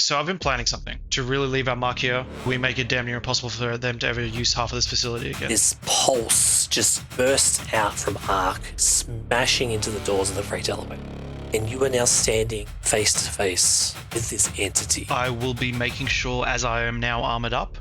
So I've been planning something to really leave our mark here. We make it damn near impossible for them to ever use half of this facility again. This pulse just bursts out from Ark, smashing into the doors of the freight elevator. And you are now standing face to face with this entity. I will be making sure, as I am now armored up,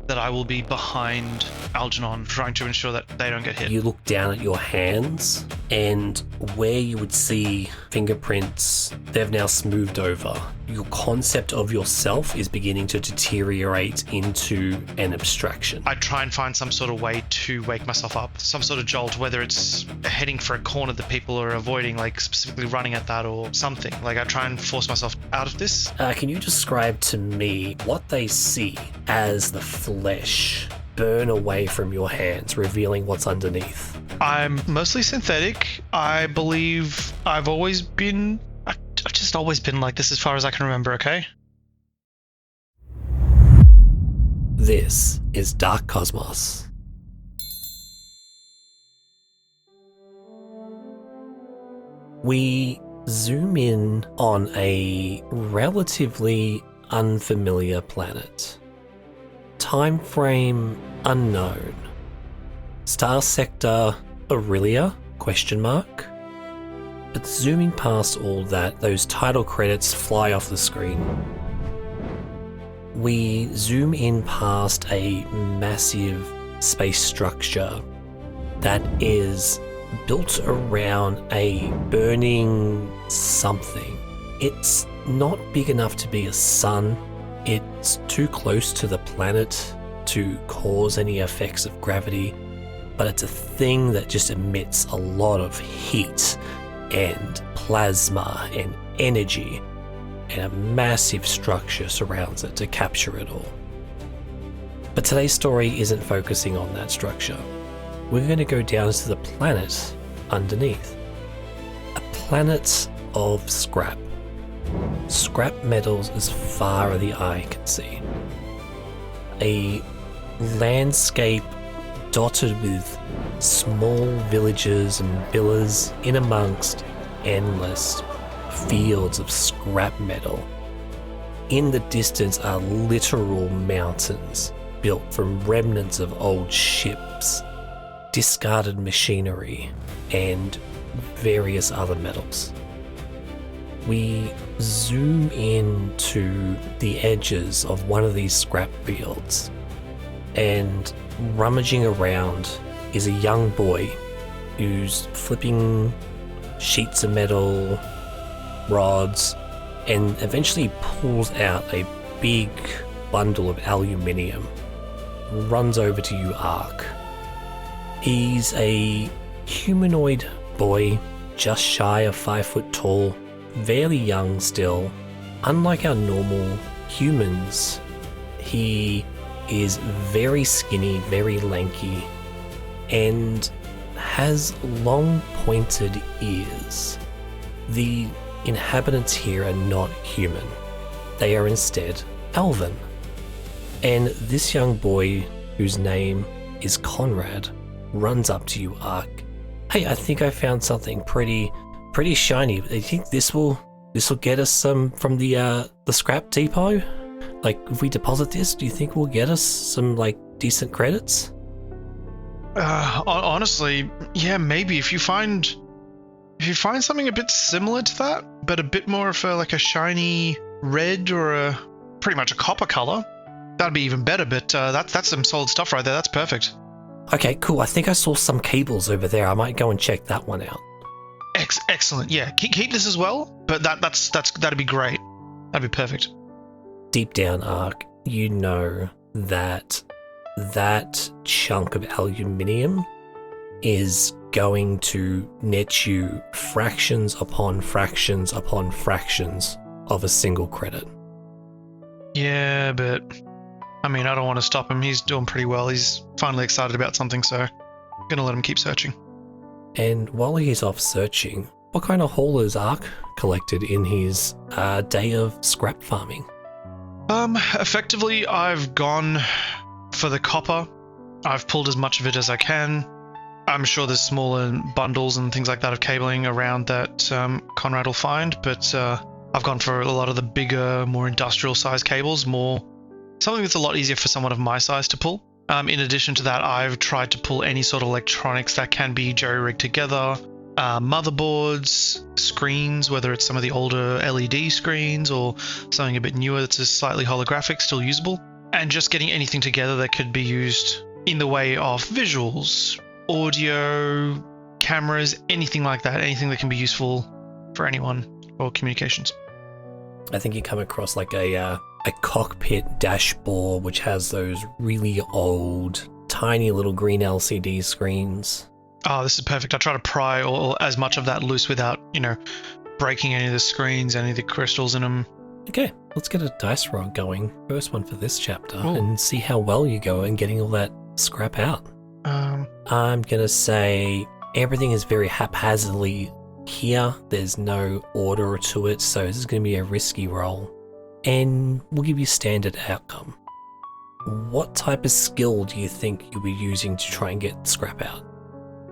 that I will be behind Algernon, trying to ensure that they don't get hit. You look down at your hands, and where you would see fingerprints, they've now smoothed over. Your concept of yourself is beginning to deteriorate into an abstraction. I try and find some sort of way to wake myself up, some sort of jolt, whether it's heading for a corner that people are avoiding, like specifically running at that or something. Like I try and force myself out of this. Can you describe to me what they see as the flesh burn away from your hands, revealing what's underneath? I'm mostly synthetic. I believe I've just always been like this as far as I can remember, okay? This is Dark Cosmos. We zoom in on a relatively unfamiliar planet. Time frame unknown. Star sector Aurelia? But zooming past all that, those title credits fly off the screen. We zoom in past a massive space structure that is built around a burning something. It's not big enough to be a sun. It's too close to the planet to cause any effects of gravity, but it's a thing that just emits a lot of heat and plasma and energy, and a massive structure surrounds it to capture it all. But today's story isn't focusing on that structure. We're going to go down to the planet underneath. A planet of scrap. Scrap metals as far as the eye can see. A landscape dotted with small villages and villas in amongst endless fields of scrap metal. In the distance are literal mountains built from remnants of old ships, discarded machinery, and various other metals. We zoom in to the edges of one of these scrap fields, and rummaging around is a young boy who's flipping sheets of metal, rods, and eventually pulls out a big bundle of aluminium. Runs over to you, Ark. He's a humanoid boy, just shy of 5 foot tall, fairly young still. Unlike our normal humans, he is very skinny, very lanky, and has long pointed ears. The inhabitants here are not human. They are instead elven. And this young boy, whose name is Conrad, runs up to you, Ark. Hey, I think I found something pretty shiny. I think this will get us some from the scrap depot. Like, if we deposit this, do you think we'll get us some decent credits? Honestly, yeah, maybe if you find something a bit similar to that, but a bit more of a shiny red or pretty much a copper color, that'd be even better. But that's some solid stuff right there. That's perfect. Okay, cool. I think I saw some cables over there. I might go and check that one out. Excellent. Yeah, keep this as well. But that'd be great. That'd be perfect. Deep down, Ark, you know that chunk of aluminium is going to net you fractions upon fractions upon fractions of a single credit. Yeah, but I mean, I don't want to stop him. He's doing pretty well. He's finally excited about something, so I'm gonna let him keep searching. And while he's off searching, what kind of haul has Ark collected in his day of scrap farming? Effectively, I've gone for the copper. I've pulled as much of it as I can. I'm sure there's smaller bundles and things like that of cabling around that Conrad will find, but I've gone for a lot of the bigger, more industrial size cables, something that's a lot easier for someone of my size to pull. In addition to that, I've tried to pull any sort of electronics that can be jerry-rigged together. Motherboards, screens, whether it's some of the older LED screens or something a bit newer that's just slightly holographic, still usable. And just getting anything together that could be used in the way of visuals, audio, cameras, anything like that, anything that can be useful for anyone or communications. I think you come across like a cockpit dashboard which has those really old, tiny little green LCD screens. Oh, this is perfect. I try to pry all as much of that loose without, breaking any of the screens, any of the crystals in them. Okay, let's get a dice roll going. First one for this chapter, and see how well you go in getting all that scrap out. I'm going to say everything is very haphazardly here. There's no order to it, so this is going to be a risky roll. And we'll give you standard outcome. What type of skill do you think you'll be using to try and get scrap out?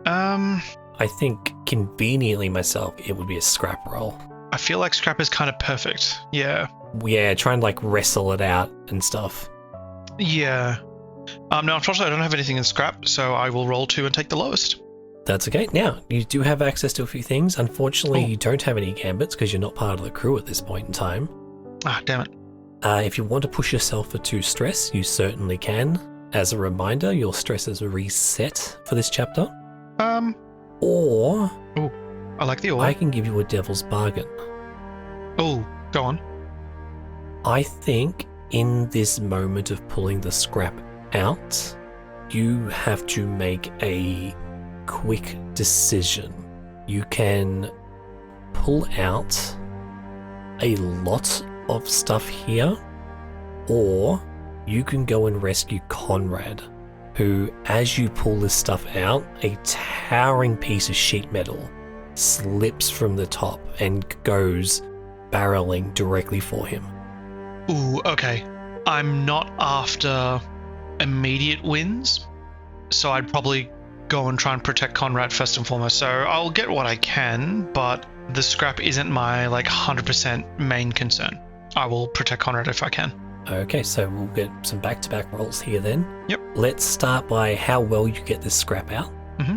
I think conveniently myself, it would be a scrap roll. I feel like scrap is kind of perfect. Yeah. Yeah, try and wrestle it out and stuff. Yeah. No, unfortunately I don't have anything in scrap, so I will roll 2 and take the lowest. That's okay. Now, you do have access to a few things. Unfortunately, you don't have any gambits because you're not part of the crew at this point in time. Ah, damn it. If you want to push yourself for 2 stress, you certainly can. As a reminder, your stress is reset for this chapter. Or... Oh, I like the or. I can give you a devil's bargain. Oh, go on. I think in this moment of pulling the scrap out, you have to make a quick decision. You can pull out a lot of stuff here, or you can go and rescue Conrad, who, as you pull this stuff out, a towering piece of sheet metal slips from the top and goes barreling directly for him. Ooh, okay. I'm not after immediate wins, so I'd probably go and try and protect Conrad first and foremost. So I'll get what I can, but the scrap isn't my 100% main concern. I will protect Conrad if I can. Okay, so we'll get some back-to-back rolls here then. Yep. Let's start by how well you get this scrap out. Mm-hmm.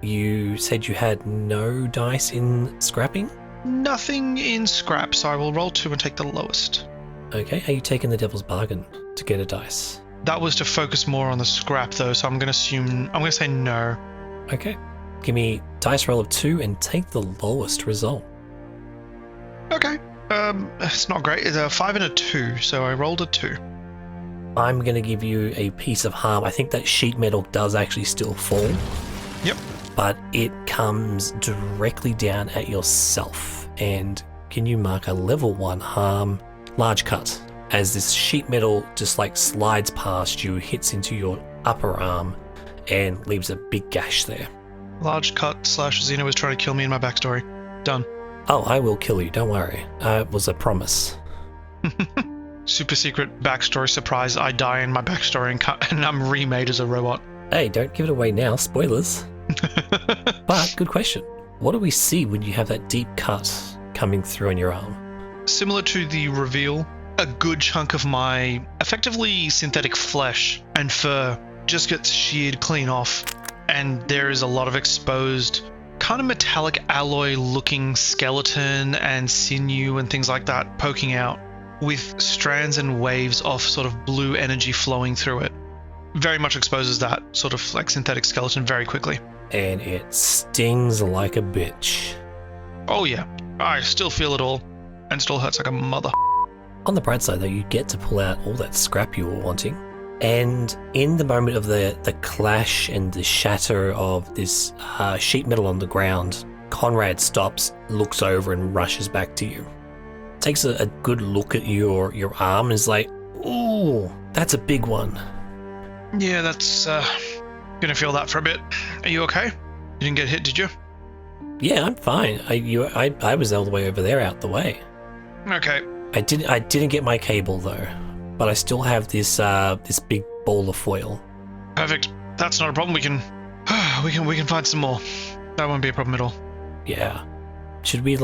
You said you had no dice in scrapping? Nothing in scrap, so I will roll 2 and take the lowest. Okay, are you taking the devil's bargain to get a dice? That was to focus more on the scrap though, so I'm going to say no. Okay, give me dice roll of 2 and take the lowest result. Okay. It's not great. It's a 5 and a 2, so I rolled a 2. I'm going to give you a piece of harm. I think that sheet metal does actually still fall. Yep. But it comes directly down at yourself. And can you mark a level 1 harm? Large cut. As this sheet metal just slides past you, hits into your upper arm, and leaves a big gash there. Large cut / Xena was trying to kill me in my backstory. Done. Oh, I will kill you, don't worry. It was a promise. Super secret backstory surprise. I die in my backstory and I'm remade as a robot. Hey, don't give it away now, spoilers. But, good question. What do we see when you have that deep cut coming through on your arm? Similar to the reveal, a good chunk of my effectively synthetic flesh and fur just gets sheared clean off, and there is a lot of exposed kind of metallic alloy looking skeleton and sinew and things like that poking out, with strands and waves of sort of blue energy flowing through it. Very much exposes that sort of synthetic skeleton very quickly. And it stings like a bitch. Oh yeah, I still feel it all, and still hurts like a mother. On the bright side though, you get to pull out all that scrap you were wanting. And in the moment of the clash and the shatter of this sheet metal on the ground, Conrad stops, looks over and rushes back to you. Takes a good look at your arm and is like, ooh, that's a big one. Yeah, that's gonna feel that for a bit. Are you okay? You didn't get hit, did you? Yeah, I'm fine. I was all the way over there out the way. Okay. I didn't get my cable though. But I still have this big ball of foil. Perfect. That's not a problem. We can find some more. That won't be a problem at all. Yeah. Should we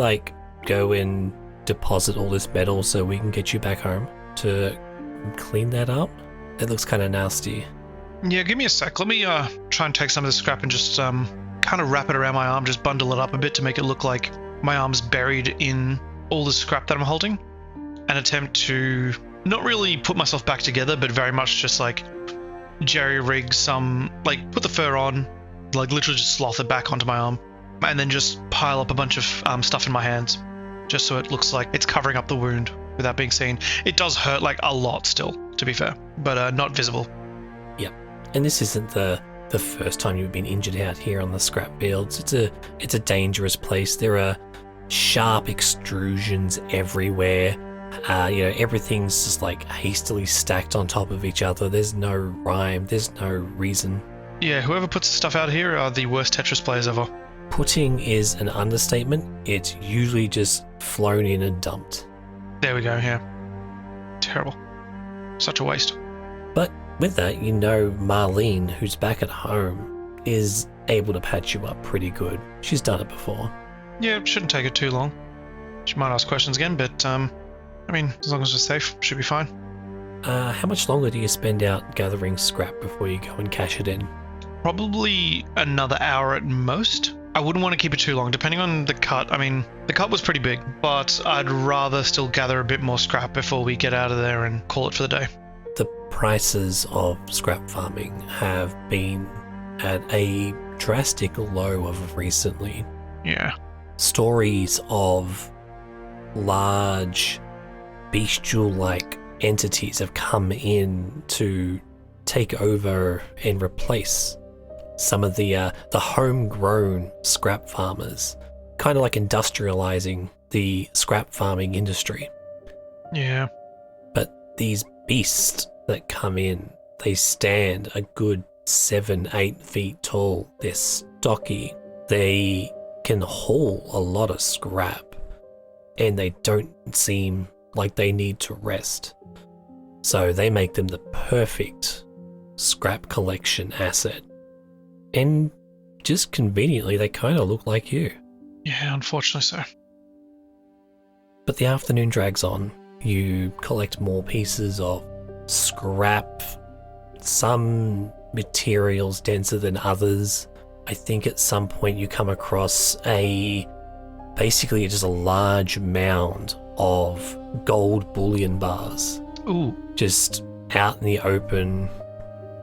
go and deposit all this metal so we can get you back home to clean that up? It looks kind of nasty. Yeah, give me a sec. Let me try and take some of the scrap and just kind of wrap it around my arm, just bundle it up a bit to make it look like my arm's buried in all the scrap that I'm holding, and attempt to not really put myself back together, but very much just like jerry-rig some, like put the fur on, like literally just sloth it back onto my arm, and then just pile up a bunch of stuff in my hands, just so it looks like it's covering up the wound without being seen. It does hurt like a lot still, to be fair, but not visible. Yep. And this isn't the first time you've been injured out here on the scrap fields. It's a dangerous place. There are sharp extrusions everywhere. Everything's just like hastily stacked on top of each other. There's no rhyme. There's no reason. Yeah, whoever puts the stuff out here are the worst Tetris players ever. Putting is an understatement. It's usually just flown in and dumped. There we go, yeah. Terrible. Such a waste. But with that, Marlene, who's back at home, is able to patch you up pretty good. She's done it before. Yeah, it shouldn't take it too long. She might ask questions again, but, as long as we're safe, should be fine. How much longer do you spend out gathering scrap before you go and cash it in? Probably another hour at most. I wouldn't want to keep it too long, depending on the cut. The cut was pretty big, but I'd rather still gather a bit more scrap before we get out of there and call it for the day. The prices of scrap farming have been at a drastic low of recently. Yeah. Stories of large bestial-like entities have come in to take over and replace some of the homegrown scrap farmers, kind of like industrializing the scrap farming industry. Yeah. But these beasts that come in, they stand a good 7-8 feet tall. They're stocky. They can haul a lot of scrap, and they don't seem like they need to rest. So they make them the perfect scrap collection asset. And just conveniently, they kind of look like you. Yeah, unfortunately so. But the afternoon drags on. You collect more pieces of scrap, some materials denser than others. I think at some point you come across basically just a large mound of gold bullion bars. Ooh. Just out in the open,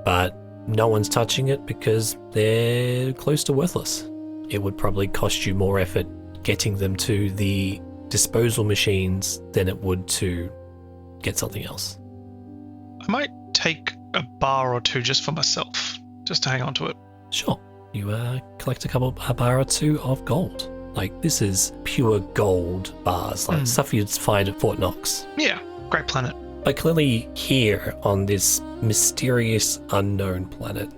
but no one's touching it because they're close to worthless. It would probably cost you more effort getting them to the disposal machines than it would to get something else. I might take a bar or two just for myself, just to hang on to it. Sure. You collect a bar or two of gold. Like, this is pure gold bars, like stuff you'd find at Fort Knox. Yeah, great planet. But clearly here on this mysterious unknown planet,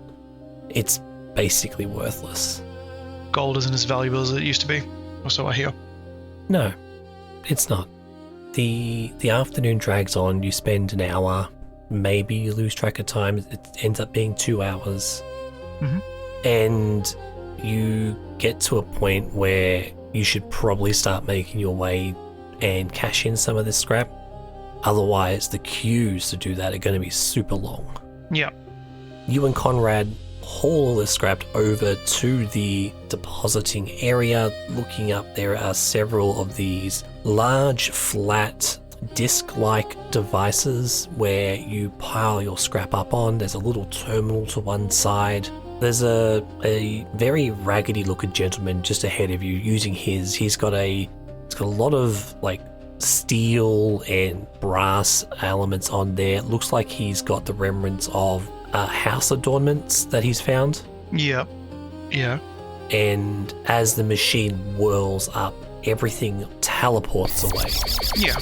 it's basically worthless. Gold isn't as valuable as it used to be, or so I hear. No, it's not. The afternoon drags on, you spend an hour, maybe you lose track of time, it ends up being 2 hours. Mm-hmm. And you get to a point where you should probably start making your way and cash in some of this scrap. Otherwise, the queues to do that are going to be super long. Yeah. You and Conrad haul all the scrap over to the depositing area. Looking up, there are several of these large, flat, disc-like devices where you pile your scrap up on. There's a little terminal to one side. There's a very raggedy-looking gentleman just ahead of you using his. It's got a lot of like steel and brass elements on there. It looks like he's got the remnants of house adornments that he's found. Yeah. And as the machine whirls up, everything teleports away. Yeah.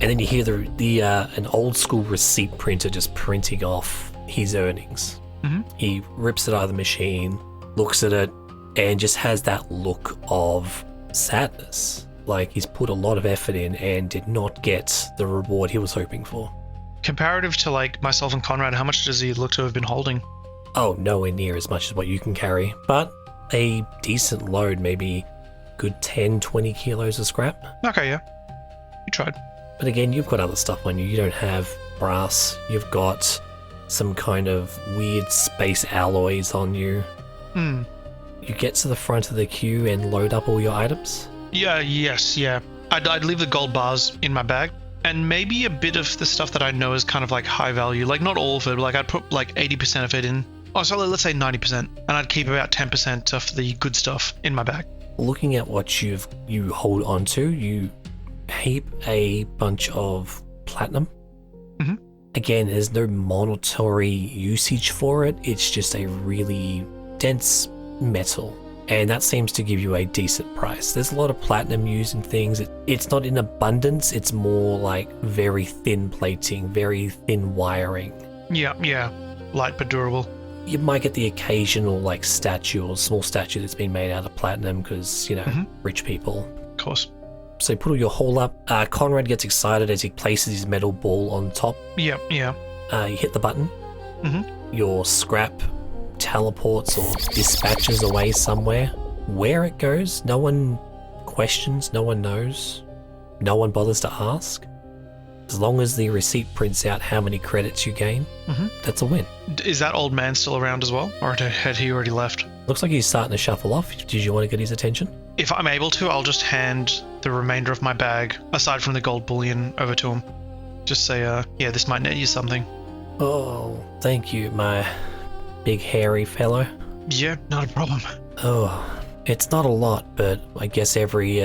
And then you hear the an old school receipt printer just printing off his earnings. Mm-hmm. He rips it out of the machine, looks at it, and just has that look of sadness. Like he's put a lot of effort in and did not get the reward he was hoping for. Comparative to like myself and Conrad, how much does he look to have been holding? Oh, nowhere near as much as what you can carry, but a decent load, maybe good 10, 20 kilos of scrap. Okay, yeah. You tried. But again, you've got other stuff on you. You don't have brass. You've got some kind of weird space alloys on you. Hmm. You get to the front of the queue and load up all your items? Yeah, yes, yeah. I'd leave the gold bars in my bag, and maybe a bit of the stuff that I know is kind of like high value. Like, not all of it, but like I'd put like 80% of it in. Oh, so let's say 90%. And I'd keep about 10% of the good stuff in my bag. Looking at what you hold onto, you heap a bunch of platinum. Mm-hmm. Again, there's no monetary usage for it. It's just a really dense metal. And that seems to give you a decent price. There's a lot of platinum used in things. It's not in abundance. It's more like very thin plating, very thin wiring. Yeah. Light but durable. You might get the occasional like statue or small statue that's been made out of platinum because, rich people. Of course. So you put all your haul up. Conrad gets excited as he places his metal ball on top. Yeah. You hit the button. Mm-hmm. Your scrap teleports or dispatches away somewhere. Where it goes, no one questions, no one knows. No one bothers to ask. As long as the receipt prints out how many credits you gain, that's a win. Is that old man still around as well? Or had he already left? Looks like he's starting to shuffle off. Did you want to get his attention? If I'm able to, I'll just hand the remainder of my bag, aside from the gold bullion, over to him. Just say, this might net you something. Oh, thank you, my big hairy fellow. Yeah, not a problem. Oh, it's not a lot, but I guess every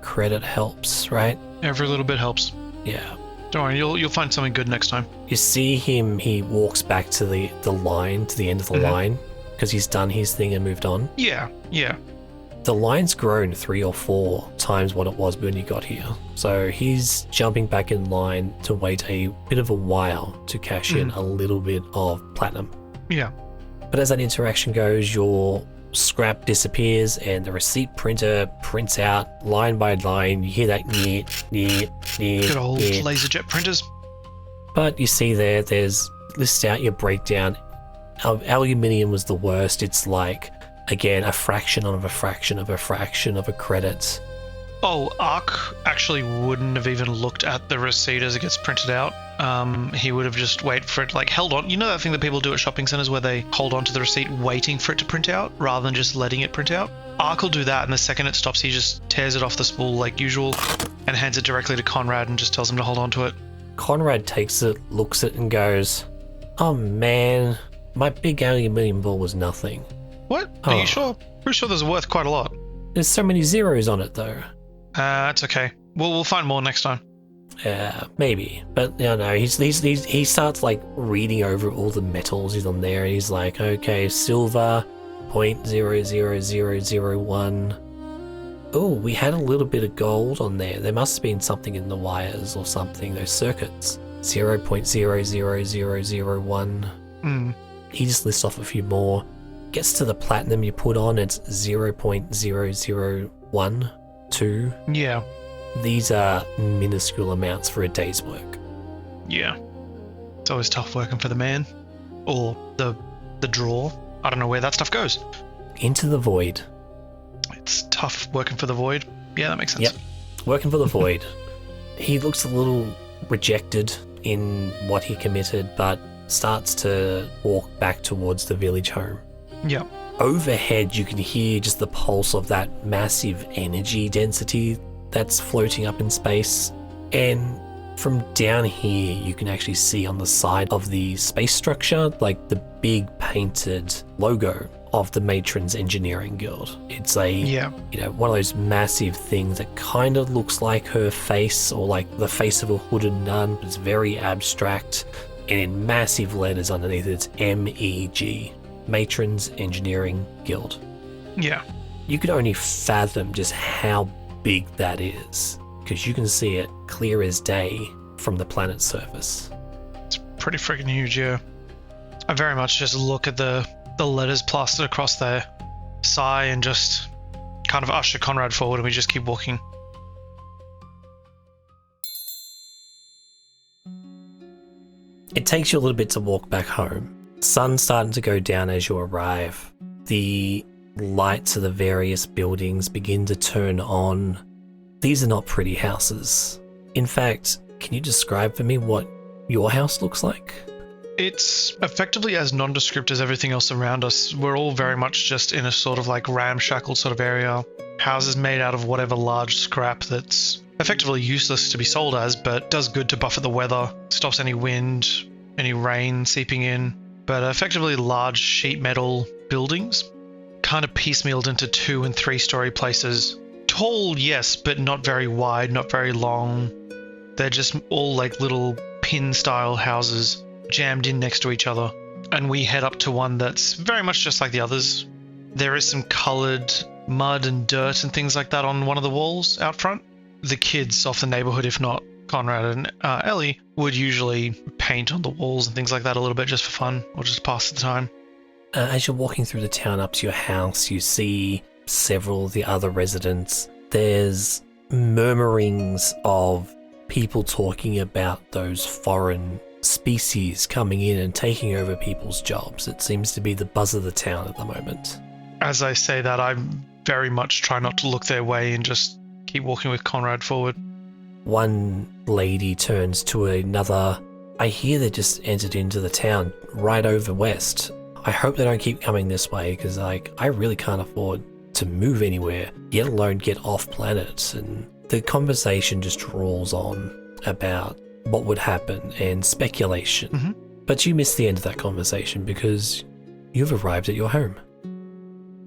credit helps, right? Every little bit helps. Yeah. Don't worry, you'll find something good next time. You see him, he walks back to the line, to the end of the line, because he's done his thing and moved on. Yeah. The line's grown 3 or 4 times what it was when you got here. So he's jumping back in line to wait a bit of a while to cash in a little bit of platinum. Yeah. But as that interaction goes, your scrap disappears and the receipt printer prints out line by line. You hear that Good old laserjet printers. But you see there's lists out your breakdown. Aluminium was the worst. It's like, again, a fraction of a fraction of a fraction of a credit. Oh, Ark actually wouldn't have even looked at the receipt as it gets printed out. He would have just waited for it, like held on. You know that thing that people do at shopping centers where they hold on to the receipt waiting for it to print out rather than just letting it print out? Ark will do that, and the second it stops, he just tears it off the spool like usual and hands it directly to Conrad and just tells him to hold on to it. Conrad takes it, looks at it, and goes, "Oh man, my big aluminium ball was nothing." What? Are you sure? Pretty sure there's worth quite a lot. There's so many zeros on it though. That's okay. We'll find more next time. Yeah, maybe. But he starts like reading over all the metals he's on there, and he's like, okay, silver, 0.00001. Oh, we had a little bit of gold on there. There must have been something in the wires or something, those circuits. 0.00001. He just lists off a few more. Gets to the platinum you put on, it's 0.0012. Yeah. These are minuscule amounts for a day's work. Yeah. It's always tough working for the man. Or the drawer. I don't know where that stuff goes. Into the void. It's tough working for the void. Yeah, that makes sense. Yep. Working for the void. He looks a little rejected in what he committed, but starts to walk back towards the village home. Yeah. Overhead, you can hear just the pulse of that massive energy density that's floating up in space. And from down here, you can actually see on the side of the space structure, like the big painted logo of the Matron's Engineering Guild. It's a, one of those massive things that kind of looks like her face or like the face of a hooded nun, but it's very abstract. And in massive letters underneath, it's MEG. Matron's Engineering Guild. Yeah. You could only fathom just how big that is, because you can see it clear as day from the planet's surface. It's pretty freaking huge, yeah. I very much just look at the letters plastered across there, sigh, and just kind of usher Conrad forward, and we just keep walking. It takes you a little bit to walk back home. Sun's starting to go down as you arrive. The lights of the various buildings begin to turn on. These are not pretty houses. In fact, can you describe for me what your house looks like? It's effectively as nondescript as everything else around us. We're all very much just in a sort of like ramshackle sort of area. Houses made out of whatever large scrap that's effectively useless to be sold as, but does good to buffer the weather, stops any wind, any rain seeping in. But effectively large sheet metal buildings, kind of piecemealed into 2- and 3-story places. Tall, yes, but not very wide, not very long. They're just all like little pin-style houses jammed in next to each other. And we head up to one that's very much just like the others. There is some coloured mud and dirt and things like that on one of the walls out front. The kids of the neighbourhood, if not Conrad and Ellie, would usually paint on the walls and things like that a little bit just for fun or just pass the time. As you're walking through the town up to your house, you see several of the other residents. There's murmurings of people talking about those foreign species coming in and taking over people's jobs. It seems to be the buzz of the town at the moment. As I say that, I very much try not to look their way and just keep walking with Conrad forward. One lady turns to another. I hear they just entered into the town right over west. I hope they don't keep coming this way because I really can't afford to move anywhere, let alone get off planet. And the conversation just rolls on about what would happen and speculation. Mm-hmm. But you missed the end of that conversation because you've arrived at your home.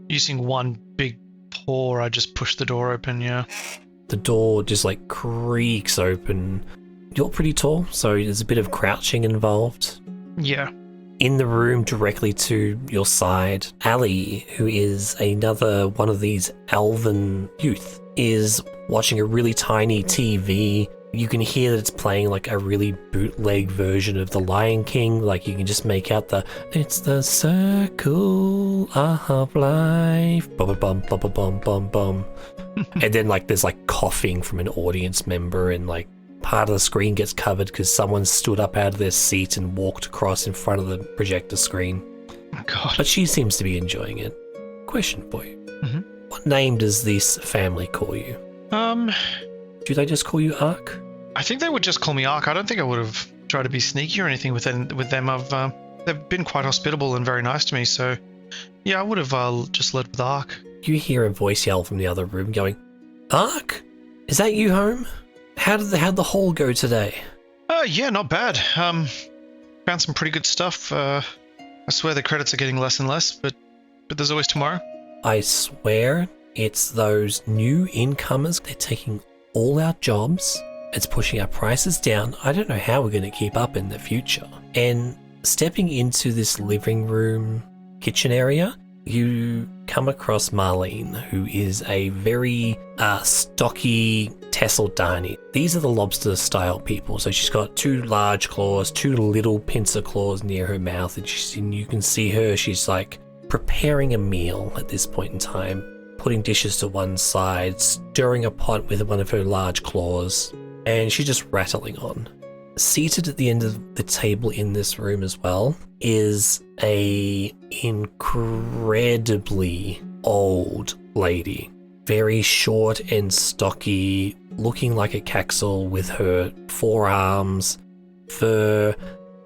Using one big paw, I just push the door open, yeah. The door just like creaks open. You're pretty tall, so there's a bit of crouching involved. Yeah. In the room directly to your side, Ali, who is another one of these elven youth, is watching a really tiny TV. You can hear that it's playing like a really bootleg version of The Lion King. Like you can just make out it's the circle of life. Bum bum bum bum bum bum bum. And then like there's like coughing from an audience member, and like part of the screen gets covered because someone stood up out of their seat and walked across in front of the projector screen. Oh, God. But she seems to be enjoying it. Question for you. Mm-hmm. What name does this family call you? Do they just call you Ark? I think they would just call me Ark. I don't think I would have tried to be sneaky or anything with them. They've been quite hospitable and very nice to me, so yeah, I would have just led with Ark. You hear a voice yell from the other room going, Ark? Is that you home? How'd the haul go today? Yeah, not bad. Found some pretty good stuff. I swear the credits are getting less and less, but there's always tomorrow. I swear it's those new incomers. They're taking all our jobs. It's pushing our prices down. I don't know how we're going to keep up in the future. And stepping into this living room kitchen area, you come across Marlene, who is a very stocky Tessel Darnie. These are the lobster style people. So she's got 2 large claws, 2 little pincer claws near her mouth, and you can see her. She's like preparing a meal at this point in time, putting dishes to one side, stirring a pot with one of her large claws, and she's just rattling on. Seated at the end of the table in this room as well is a incredibly old lady. Very short and stocky, looking like a caxel with her forearms, fur,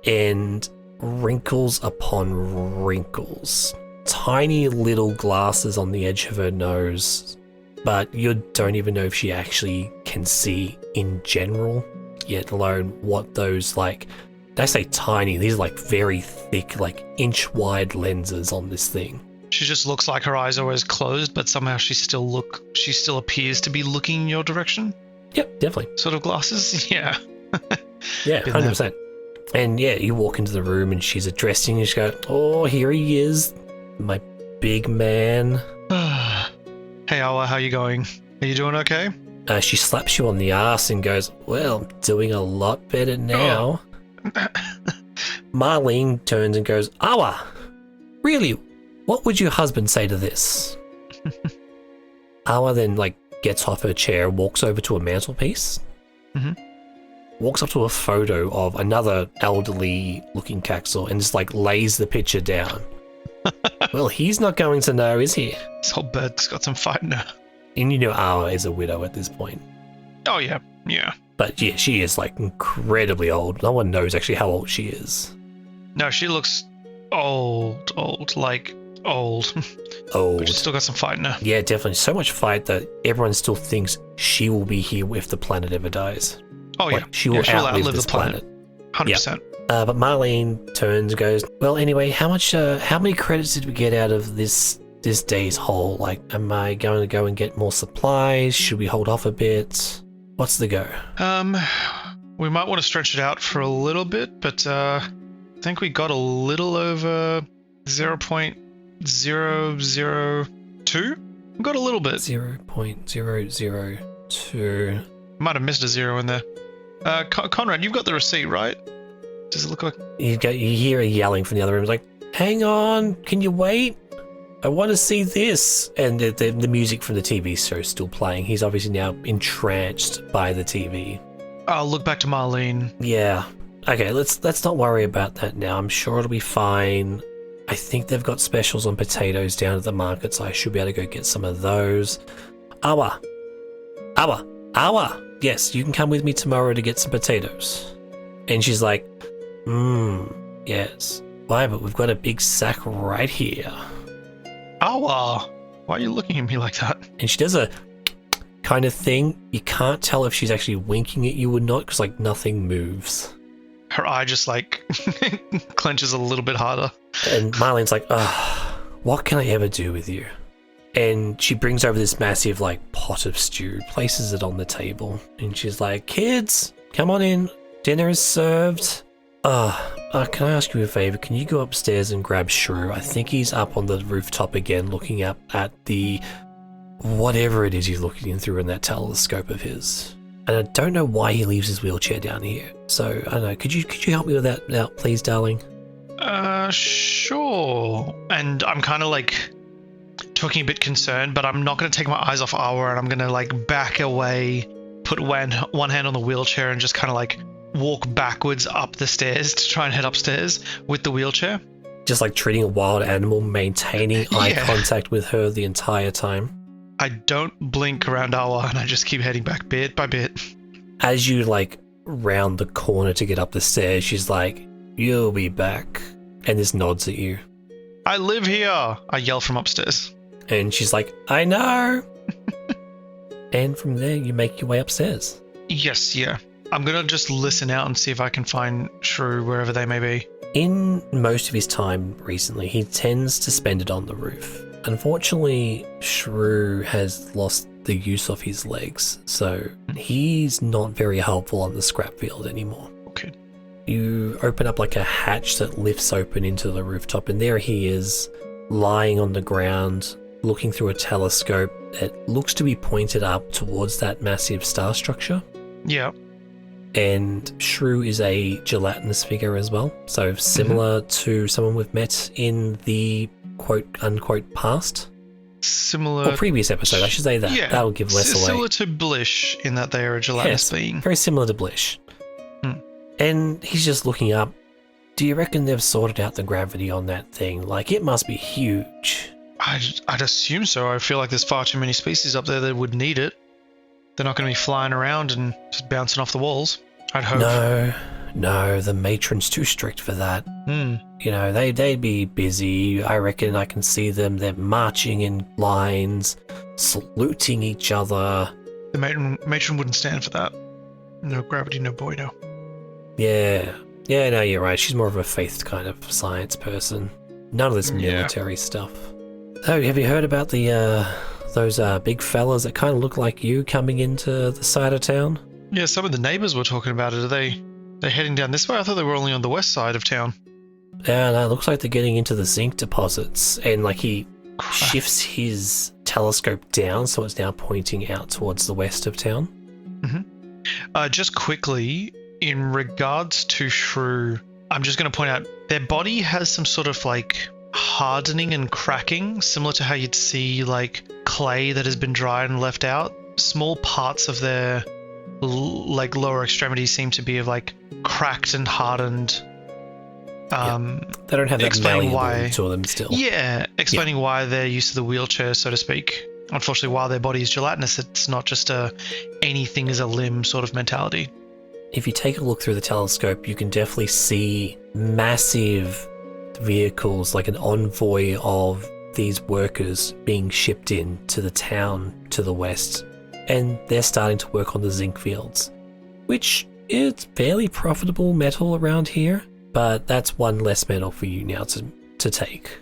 and wrinkles upon wrinkles. Tiny little glasses on the edge of her nose, but you don't even know if she actually can see in general, yet alone what those, like, they say tiny, these are like very thick, like inch-wide lenses on this thing. She just looks like her eyes are always closed, but somehow she still appears to be looking in your direction. Yep, definitely. Sort of glasses, yeah. Yeah, 100%. And yeah, you walk into the room and she's addressing you. She goes, "Oh, here he is, my big man." Hey, Awa, how you going? Are you doing okay? She slaps you on the ass and goes, "Well, I'm doing a lot better now." Oh. Marlene turns and goes, "Awa, really? What would your husband say to this?" Awa then gets off her chair, walks over to a mantelpiece, walks up to a photo of another elderly-looking caxel and just lays the picture down. Well, he's not going to know, is he? This whole bed's got some fight now. And you know Awa is a widow at this point. Oh, yeah. Yeah. But yeah, she is like incredibly old. No one knows actually how old she is. No, she looks old, like old. Old. But she's still got some fight in her. Yeah, definitely. So much fight that everyone still thinks she will be here if the planet ever dies. Oh, yeah. She will outlive this planet. 100%. Yep. But Marlene turns and goes, well, anyway, how many credits did we get out of this day's haul? Like, am I going to go and get more supplies? Should we hold off a bit? What's the go? We might want to stretch it out for a little bit, but I think we got a little over 0.002. We got a little bit. 0.002. Might have missed a zero in there. Conrad, you've got the receipt, right? Does it look like... You hear a yelling from the other room. It's like, hang on, can you wait? I want to see this. And the music from the TV show is still playing. He's obviously now entranced by the TV. I'll look back to Marlene. Yeah. Okay, let's not worry about that now. I'm sure it'll be fine. I think they've got specials on potatoes down at the market, so I should be able to go get some of those. Awa. Yes, you can come with me tomorrow to get some potatoes. And she's like, yes. Why, but we've got a big sack right here. Awa. Why are you looking at me like that? And she does a kind of thing. You can't tell if she's actually winking at you or not, because like nothing moves. Her eye just like clenches a little bit harder. And Marlene's like, what can I ever do with you? And she brings over this massive like pot of stew, places it on the table, and she's like, kids, come on in, dinner is served. Can I ask you a favor? Can you go upstairs and grab Shrew? I think he's up on the rooftop again, looking up at the whatever it is he's looking through in that telescope of his. And I don't know why he leaves his wheelchair down here. So I don't know. Could you help me with that now, please, darling? Sure. And I'm kind of like talking a bit concerned, but I'm not going to take my eyes off Awa, and I'm going to like back away, put one hand on the wheelchair, and just kind of like walk backwards up the stairs to try and head upstairs with the wheelchair. Just like treating a wild animal, maintaining eye contact with her the entire time. I don't blink around Awa, and I just keep heading back bit by bit. As you like round the corner to get up the stairs, she's like, you'll be back. And this nods at you. I live here, I yell from upstairs. And she's like, I know. And from there, you make your way upstairs. Yes, yeah. I'm going to just listen out and see if I can find Shrew wherever they may be. In most of his time recently, he tends to spend it on the roof. Unfortunately, Shrew has lost the use of his legs, so he's not very helpful on the scrap field anymore. Okay. You open up like a hatch that lifts open into the rooftop, and there he is, lying on the ground, looking through a telescope that looks to be pointed up towards that massive star structure. Yeah. And Shrew is a gelatinous figure as well, so similar to someone we've met in the quote-unquote past. Similar... Or previous episode, I should say that. Yeah. That'll give less away. Similar to Blish in that they are a gelatinous being. Very similar to Blish. And he's just looking up. Do you reckon they've sorted out the gravity on that thing? Like, it must be huge. I'd assume so. I feel like there's far too many species up there that would need it. They're not going to be flying around and just bouncing off the walls, I'd hope. No, the matron's too strict for that. You know, they'd be busy. I reckon I can see them. They're marching in lines, saluting each other. The matron wouldn't stand for that. No gravity, no bueno. Yeah, no, you're right. She's more of a faith kind of science person. None of this military stuff. Oh, have you heard about those big fellas that kind of look like you coming into the side of town? Yeah, some of the neighbors were talking about it. Are they heading down this way? I thought they were only on the west side of town. Yeah, no, it looks like they're getting into the zinc deposits. And like he shifts his telescope down, so it's now pointing out towards the west of town. Just quickly, in regards to Shrew, I'm just going to point out their body has some sort of like hardening and cracking, similar to how you'd see like clay that has been dried and left out. Small parts of their like lower extremities seem to be of like cracked and hardened. They don't have that malleable to them still. Yeah, explaining why they're used to the wheelchair, so to speak. unfortunately, while their body is gelatinous, it's not just a anything is a limb sort of mentality. If you take a look through the telescope, you can definitely see massive vehicles, like an envoy of these workers being shipped in to the town to the west, and they're starting to work on the zinc fields, which is fairly profitable metal around here, but that's one less metal for you now to take.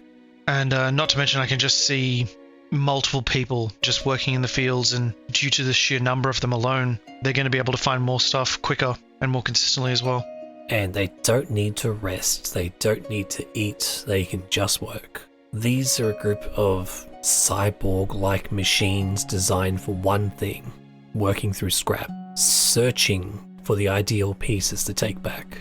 And not to mention, I can just see multiple people just working in the fields, and due to the sheer number of them alone, they're going to be able to find more stuff quicker and more consistently as well. And they don't need to rest, they don't need to eat, they can just work. These are a group of cyborg-like machines designed for one thing, working through scrap, searching for the ideal pieces to take back.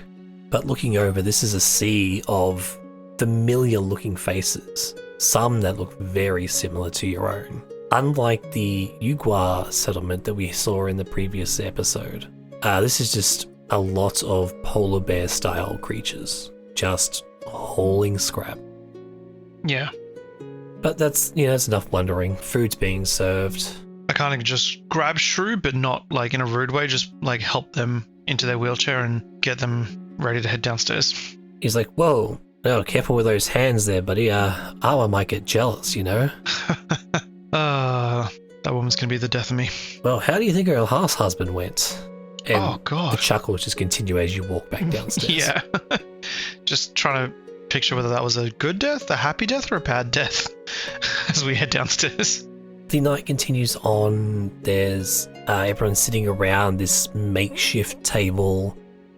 But looking over, this is a sea of familiar-looking faces, some that look very similar to your own. Unlike the Yugua settlement that we saw in the previous episode, this is just a lot of polar bear-style creatures, just hauling scrap. Yeah. But that's enough wondering. Food's being served. I kind of just grab Shrew, but not like in a rude way, just like help them into their wheelchair and get them ready to head downstairs. He's like, whoa, oh, careful with those hands there, buddy. Awa might get jealous, you know? That woman's gonna be the death of me. Well, how do you think her last husband went? And oh, God. The chuckles just continue as you walk back downstairs. Yeah. Just trying to picture whether that was a good death, a happy death, or a bad death as we head downstairs. The night continues on. There's everyone sitting around this makeshift table.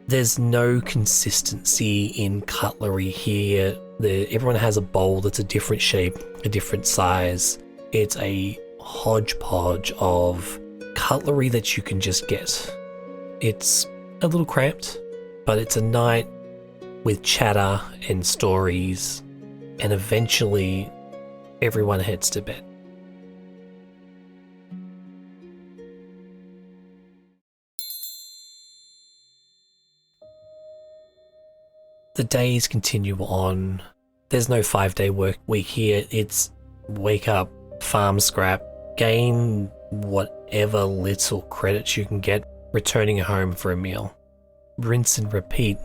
There's no consistency in cutlery here. Everyone has a bowl that's a different shape, a different size. It's a hodgepodge of cutlery that you can just get. It's a little cramped, but it's a night with chatter and stories, and eventually everyone heads to bed. The days continue on. There's no 5-day work week here. It's wake up, farm scrap, gain whatever little credits you can get, returning home for a meal. Rinse and repeat.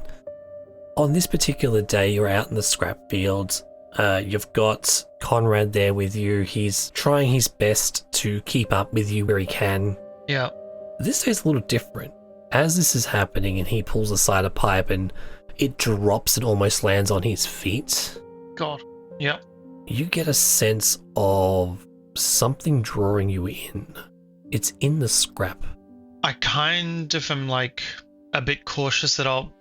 On this particular day, you're out in the scrap fields. You've got Conrad there with you. He's trying his best to keep up with you where he can. Yeah. This day's a little different. As this is happening and he pulls aside a pipe and it drops and almost lands on his feet. God. Yeah. You get a sense of something drawing you in. It's in the scrap. I kind of am like a bit cautious that I'll,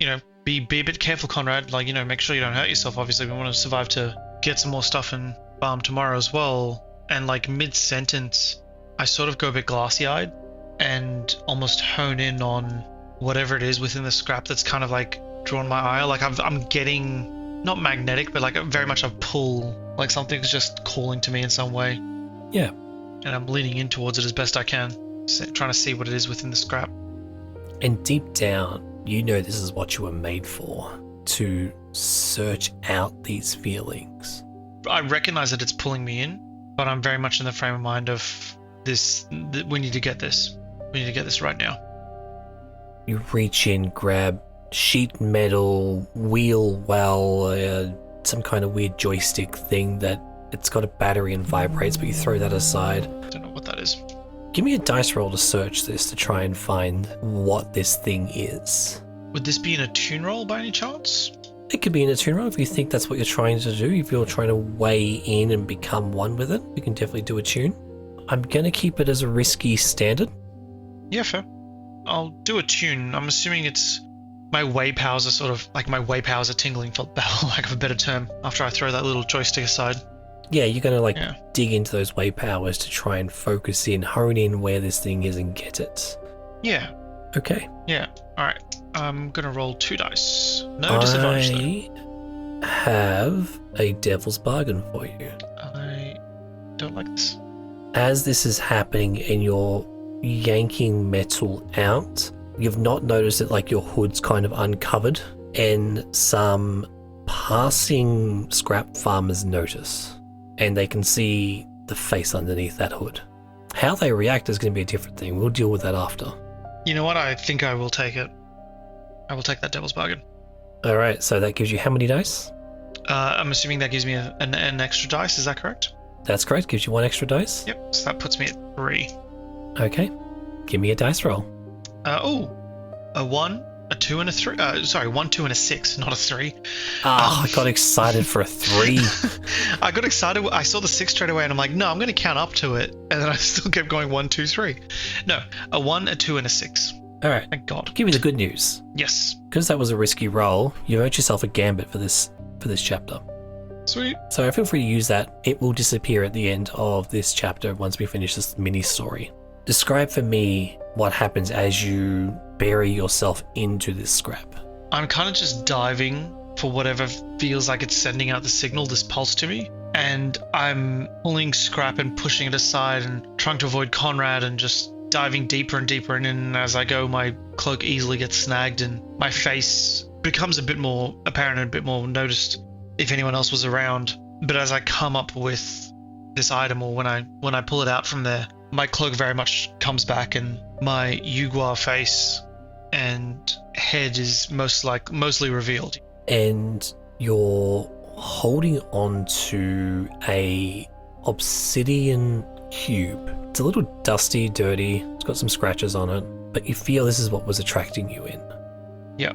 be a bit careful, Conrad. Like, make sure you don't hurt yourself. Obviously, we want to survive to get some more stuff and farm tomorrow as well. And like mid-sentence, I sort of go a bit glassy-eyed and almost hone in on whatever it is within the scrap that's kind of like drawn my eye. Like I'm getting not magnetic, but like very much a pull. Like something's just calling to me in some way. Yeah. And I'm leaning in towards it as best I can, trying to see what it is within the scrap. And deep down, you know this is what you were made for, to search out these feelings. I recognize that it's pulling me in, but I'm very much in the frame of mind of this. We need to get this. We need to get this right now. You reach in, grab sheet metal, wheel well, some kind of weird joystick thing that it's got a battery and vibrates, but you throw that aside. Don't know what that is. Give me a dice roll to search this to try and find what this thing is. Would this be in a tune roll by any chance? It could be in a tune roll if you think that's what you're trying to do. If you're trying to weigh in and become one with it, we can definitely do a tune. I'm going to keep it as a risky standard. Yeah, fair. I'll do a tune. I'm assuming it's my way powers are sort of like my way powers are tingling, for lack of a better term, after I throw that little joystick aside. Yeah, you're going to dig into those way powers to try and focus in, hone in where this thing is and get it. Yeah. Okay. Yeah. All right. I'm going to roll 2 dice. No disadvantage. I have a devil's bargain for you. I don't like this. As this is happening and you're yanking metal out, you've not noticed that like your hood's kind of uncovered, and some passing scrap farmers notice, and they can see the face underneath that hood. How they react is going to be a different thing. We'll deal with that after. You know what? I think I will take it. I will take that devil's bargain. All right, so that gives you how many dice? I'm assuming that gives me an extra dice. Is that correct? That's correct. Gives you 1 extra dice. Yep. So that puts me at 3. Okay. Give me a dice roll. A 1, a 2, and a 3. Sorry, 1, 2, and a 6, not a 3. I got excited for a 3. I got excited. I saw the 6 straight away, and I'm like, no, I'm going to count up to it. And then I still kept going 1, 2, 3. No, a 1, a 2, and a 6. All right. Thank God. Give me the good news. Yes. Because that was a risky roll, you earned yourself a gambit for this chapter. Sweet. So feel free to use that. It will disappear at the end of this chapter once we finish this mini story. Describe for me what happens as you bury yourself into this scrap. I'm kind of just diving for whatever feels like it's sending out the signal, this pulse to me. And I'm pulling scrap and pushing it aside and trying to avoid Conrad and just diving deeper and deeper. And as I go, my cloak easily gets snagged and my face becomes a bit more apparent and a bit more noticed if anyone else was around. But as I come up with this item, or when I pull it out from there, my cloak very much comes back and my Yuguar face and head is mostly revealed. And you're holding on to a obsidian cube. It's a little dusty, dirty, it's got some scratches on it, but you feel this is what was attracting you in. Yeah.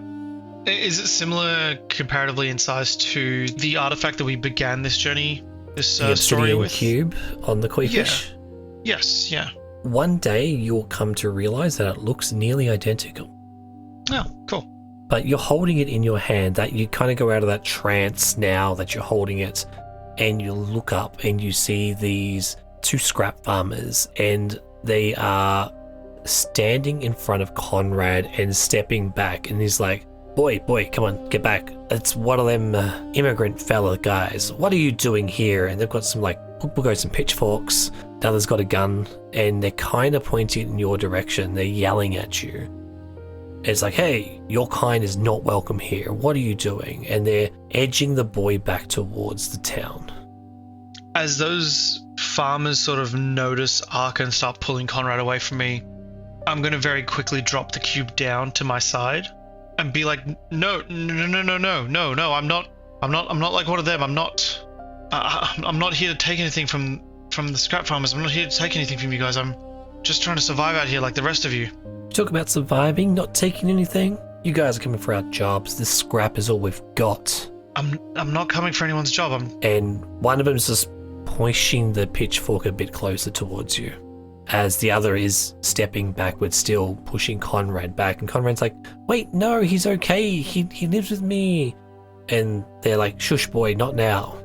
Is it similar comparatively in size to the artifact that we began this journey, this story with? The obsidian cube on the koi fish? Yes, yeah. One day you'll come to realize that it looks nearly identical. Oh, cool. But you're holding it in your hand, that you kind of go out of that trance now that you're holding it, and you look up and you see these 2 scrap farmers, and they are standing in front of Conrad and stepping back, and he's like, boy, come on, get back. It's one of them immigrant fella guys. What are you doing here? And they've got some some pitchforks. The other's got a gun, and they're kind of pointing in your direction. They're yelling at you. It's like, hey, your kind is not welcome here. What are you doing? And they're edging the boy back towards the town. As those farmers sort of notice Ark and start pulling Conrad away from me, I'm going to very quickly drop the cube down to my side and be like, no, I'm not like one of them. I'm not here to take anything from the scrap farmers. I'm not here to take anything from you guys. I'm just trying to survive out here like the rest of you. Talk about surviving, not taking anything. You guys are coming for our jobs. This scrap is all we've got. I'm not coming for anyone's job. And one of them is just pushing the pitchfork a bit closer towards you, as the other is stepping backwards, still pushing Conrad back. And Conrad's like, wait, no, he's okay. He lives with me. And they're like, shush, boy, not now.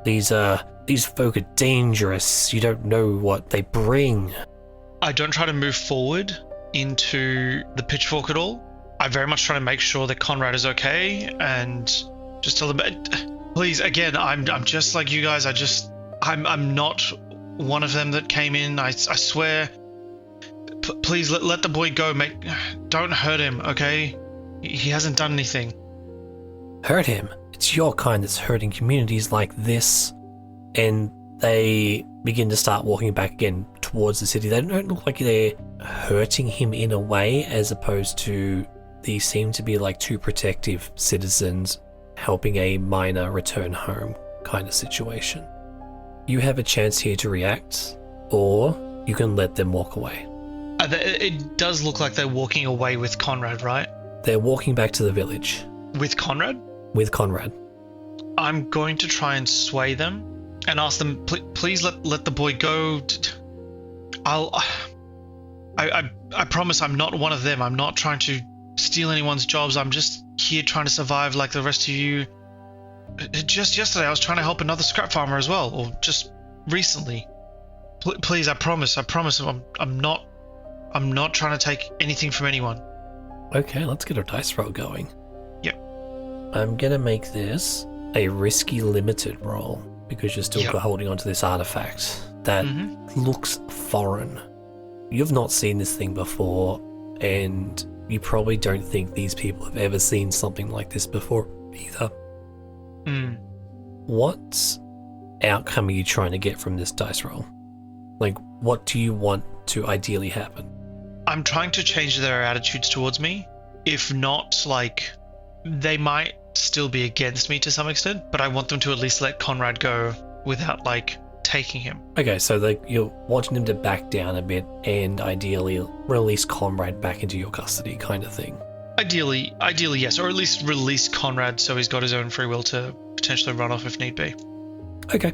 These folk are dangerous. You don't know what they bring. I don't try to move forward into the pitchfork at all. I very much try to make sure that Conrad is okay and just tell them, please, again, I'm just like you guys. I'm not one of them that came in. I swear. Please let the boy go, mate. Don't hurt him, okay? He hasn't done anything. Hurt him? It's your kind that's hurting communities like this. And they begin to start walking back again towards the city. They don't look like they're hurting him in a way, as opposed to these seem to be like 2 protective citizens helping a miner return home kind of situation. You have a chance here to react, or you can let them walk away. It does look like they're walking away with Conrad, right? They're walking back to the village. With Conrad? With Conrad. I'm going to try and sway them and ask them, please let the boy go. I promise I'm not one of them. I'm not trying to steal anyone's jobs. I'm just here trying to survive like the rest of you. Just yesterday I was trying to help another scrap farmer as well, or just recently. Please, I promise I'm not trying to take anything from anyone. Okay, let's get a dice roll going. Yep. I'm gonna make this a risky limited roll because you're still holding onto this artifact that looks foreign. You've not seen this thing before, and you probably don't think these people have ever seen something like this before either. Mm. What outcome are you trying to get from this dice roll? Like, what do you want to ideally happen? I'm trying to change their attitudes towards me. If not, like, they might still be against me to some extent, but I want them to at least let Conrad go without, like, taking him. Okay, so you're wanting them to back down a bit and ideally release Conrad back into your custody kind of thing. Ideally, yes, or at least release Conrad so he's got his own free will to potentially run off if need be. Okay,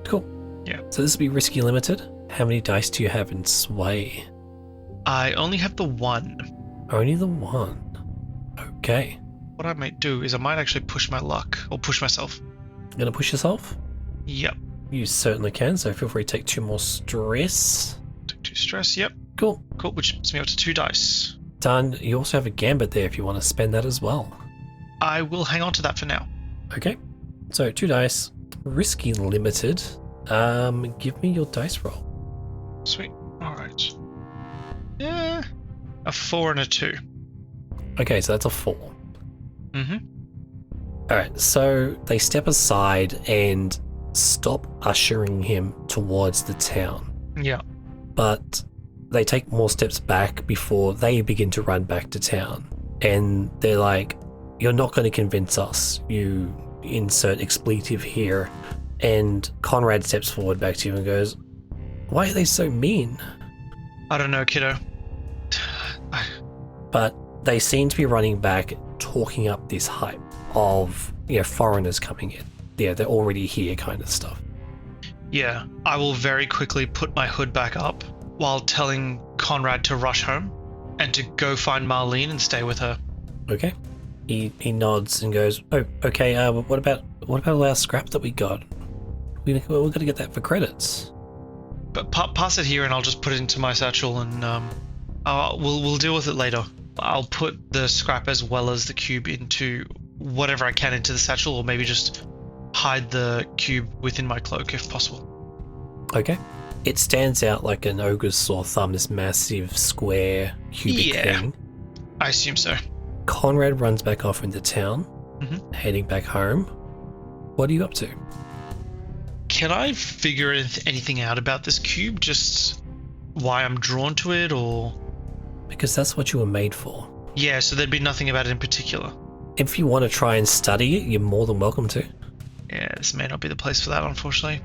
cool. Yeah. So this will be risky limited. How many dice do you have in Sway? I only have the one. Only the one. Okay. What I might do is I might actually push my luck, or push myself. You gonna push yourself? Yep. You certainly can, so feel free to take 2 more stress. Take 2 stress, yep. Cool. Cool, which puts me up to 2 dice. Done. You also have a gambit there if you want to spend that as well. I will hang on to that for now. Okay. So 2 dice. Risky limited. Give me your dice roll. Sweet. Alright. Yeah. A 4 and a 2. Okay, so that's a 4. Mm-hmm. Alright, so they step aside and stop ushering him towards the town. Yeah. But they take more steps back before they begin to run back to town. And they're like, you're not going to convince us. You insert expletive here. And Conrad steps forward back to you and goes, why are they so mean? I don't know, kiddo. But they seem to be running back, talking up this hype of, foreigners coming in. Yeah, they're already here kind of stuff. Yeah, I will very quickly put my hood back up while telling Conrad to rush home and to go find Marlene and stay with her. Okay. He nods and goes, oh, okay, what about all our scrap that we got? We're going to get that for credits. But pass it here and I'll just put it into my satchel and we'll deal with it later. I'll put the scrap as well as the cube into whatever I can into the satchel, or maybe just hide the cube within my cloak if possible. Okay. It stands out like an ogre's sore thumb, this massive square cubic thing. I assume so. Conrad runs back off into town, heading back home. What are you up to? Can I figure anything out about this cube? Just why I'm drawn to it, or... Because that's what you were made for. Yeah, so there'd be nothing about it in particular. If you want to try and study it, you're more than welcome to. Yeah, this may not be the place for that, unfortunately.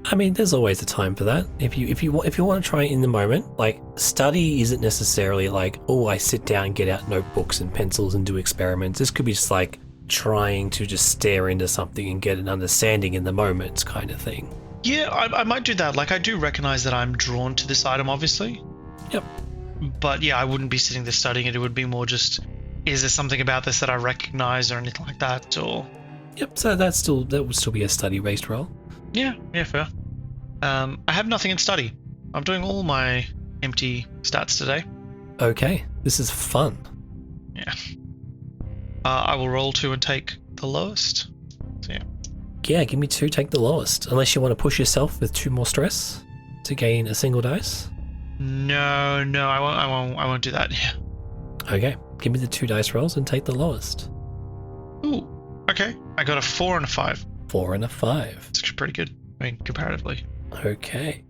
I mean, there's always a time for that. If you want to try it in the moment, like, study isn't necessarily like, oh, I sit down and get out notebooks and pencils and do experiments. This could be just like trying to just stare into something and get an understanding in the moment kind of thing. Yeah, I might do that. Like, I do recognize that I'm drawn to this item, obviously. Yep. But yeah, I wouldn't be sitting there studying it. It would be more just, is there something about this that I recognize or anything like that, or... Yep, so that would still be a study-based role. Yeah, fair. I have nothing in study. I'm doing all my empty stats today. Okay, this is fun. Yeah. I will roll 2 and take the lowest. So yeah. Yeah, give me 2, take the lowest. Unless you want to push yourself with 2 more stress to gain a single dice. No, I won't do that. Yeah. Okay, give me the 2 dice rolls and take the lowest. Ooh, okay. I got a 4 and a 5. 4 and a 5. It's actually pretty good. I mean, comparatively. Okay.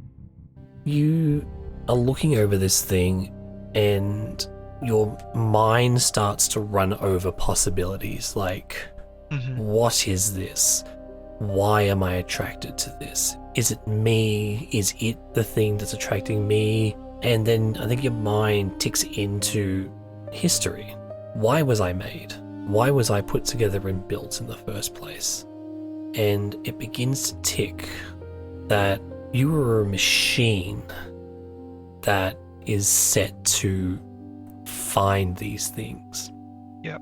You are looking over this thing and your mind starts to run over possibilities like, what is this? Why am I attracted to this? Is it me? Is it the thing that's attracting me? And then I think your mind ticks into history. Why was I made? Why was I put together and built in the first place? And it begins to tick that you were a machine that is set to find these things. Yep.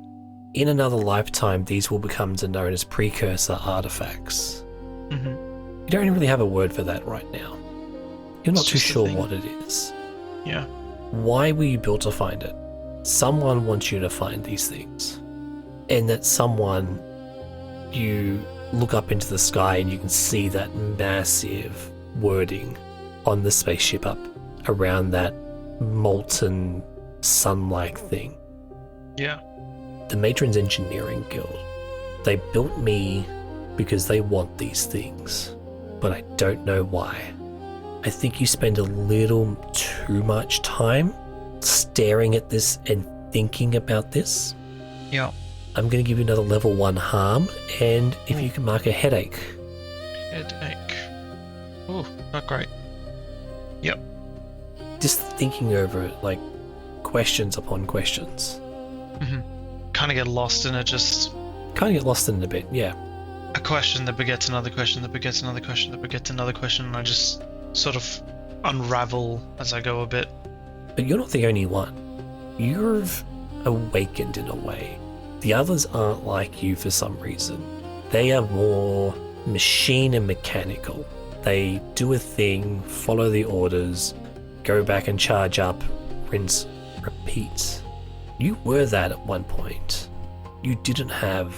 In another lifetime, these will become known as precursor artifacts. You don't really have a word for that right now. You're not too sure what it is. Yeah. Why were you built to find it? Someone wants you to find these things. And that someone, you look up into the sky and you can see that massive wording on the spaceship up around that molten sun-like thing. Yeah. The Matron's Engineering Guild. They built me because they want these things, but I don't know why. I think you spend a little too much time staring at this and thinking about this. Yeah. I'm going to give you another level 1 harm, and if you can mark a headache. Headache. Oh, not great. Yep. Just thinking over it, like questions upon questions. Kind of get lost in it, just... Kind of get lost in it a bit, yeah. A question that begets another question that begets another question that begets another question, and I just sort of unravel as I go a bit. But you're not the only one. You've awakened in a way. The others aren't like you for some reason. They are more machine and mechanical. They do a thing, follow the orders, go back and charge up, rinse, repeat. You were that at one point. You didn't have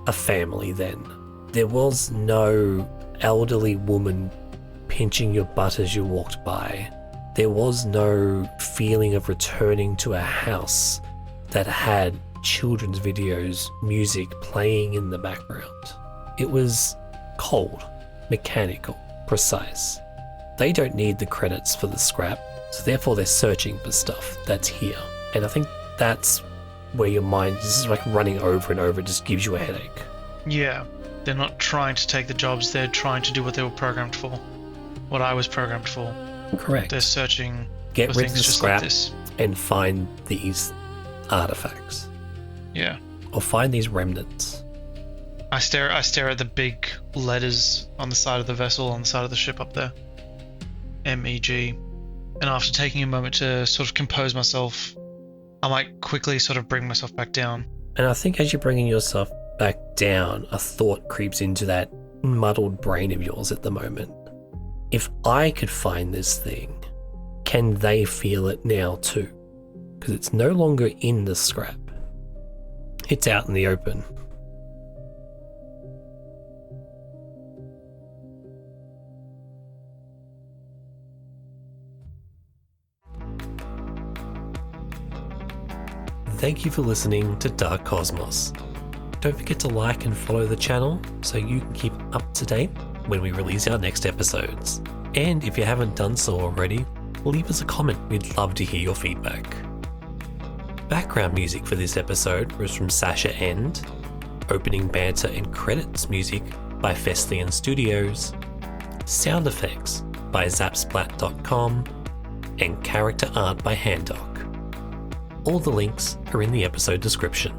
a family then. There was no elderly woman pinching your butt as you walked by. There was no feeling of returning to a house that had children's videos, music playing in the background. It was cold, mechanical, precise. They don't need the credits for the scrap, so therefore they're searching for stuff that's here. And I think that's where your mind is like running over and over. It just gives you a headache. Yeah. They're not trying to take the jobs, they're trying to do what they were programmed for. What I was programmed for. Correct. They're searching Get for rid of things the just scrap like this. and find these artifacts. Yeah. Or find these remnants. I stare at the big letters on the side of the vessel, on the side of the ship up there. MEG. And after taking a moment to sort of compose myself, I might quickly sort of bring myself back down. And I think as you're bringing yourself back down, a thought creeps into that muddled brain of yours at the moment. If I could find this thing, can they feel it now too? Because it's no longer in the scrap. It's out in the open. Thank you for listening to Dark Cosmos. Don't forget to like and follow the channel so you can keep up to date when we release our next episodes. And if you haven't done so already, leave us a comment. We'd love to hear your feedback. Background music for this episode was from Sasha End, opening banter and credits music by Feisty and Studios, sound effects by zapsplat.com, and character art by Handock. All the links are in the episode description.